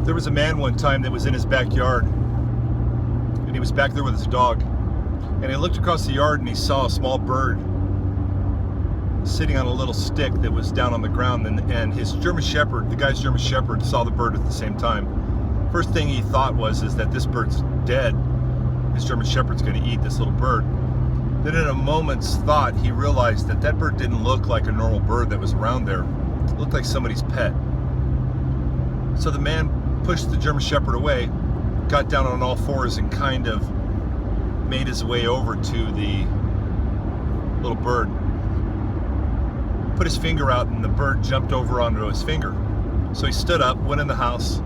There was a man one time that was in his backyard, and he was back there with his dog, and he looked across the yard and he saw a small bird sitting on a little stick that was down on the ground, and his German Shepherd, the guy's German Shepherd, saw the bird at the same time. First thing he thought was that this bird's dead. His German Shepherd's going to eat this little bird. Then in a moment's thought, he realized that that bird didn't look like a normal bird that was around there. It looked like somebody's pet. So the man pushed the German Shepherd away, got down on all fours, and kind of made his way over to the little bird. Put his finger out, and the bird jumped over onto his finger. So he stood up, went in the house,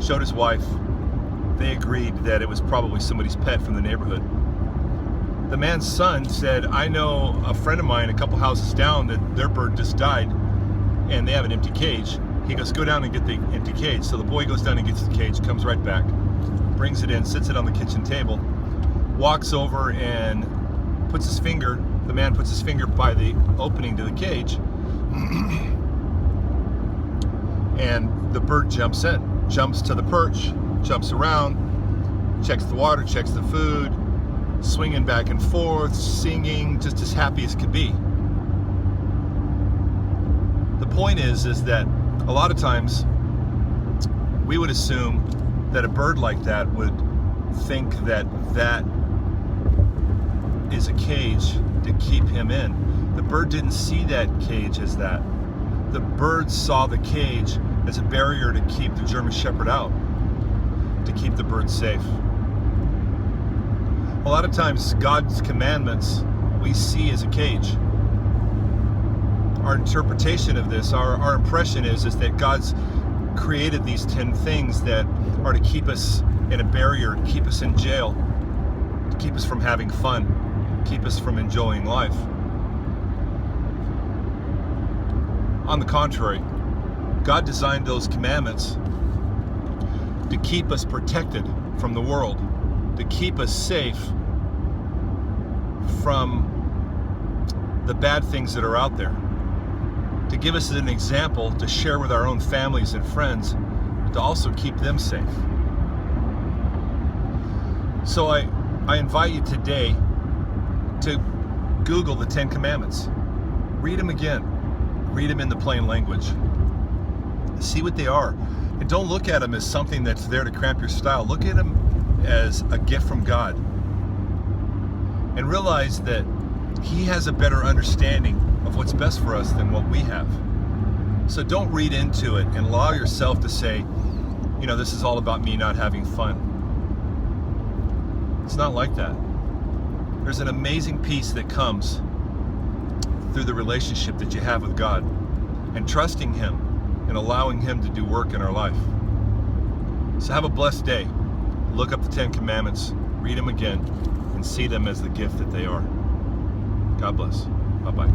showed his wife. They agreed that it was probably somebody's pet from the neighborhood. The man's son said, I know a friend of mine a couple houses down that their bird just died and they have an empty cage. He goes, go down and get the empty cage. So the boy goes down and gets the cage, comes right back, brings it in, sits it on the kitchen table, walks over and puts his finger, the man puts his finger by the opening to the cage, and the bird jumps in, jumps to the perch, jumps around, checks the water, checks the food, swinging back and forth, singing, just as happy as could be. The point is that a lot of times we would assume that a bird like that would think that that is a cage to keep him in. The bird didn't see that cage as that. The bird saw the cage as a barrier to keep the German Shepherd out, to keep the bird safe. A lot of times God's commandments we see as a cage. Our interpretation of this, our impression is that God's created these 10 things that are to keep us in a barrier, to keep us in jail, to keep us from having fun, keep us from enjoying life. On the contrary, God designed those commandments to keep us protected from the world, to keep us safe from the bad things that are out there, to give us an example to share with our own families and friends, to also keep them safe. So I invite you today to Google the 10 Commandments. Read them again. Read them in the plain language. See what they are. And don't look at them as something that's there to cramp your style. Look at them as a gift from God. And realize that He has a better understanding of what's best for us than what we have. So don't read into it and allow yourself to say, this is all about me not having fun. It's not like that. There's an amazing peace that comes through the relationship that you have with God and trusting Him and allowing Him to do work in our life. So have a blessed day. Look up the 10 Commandments, read them again, and see them as the gift that they are. God bless. Bye-bye.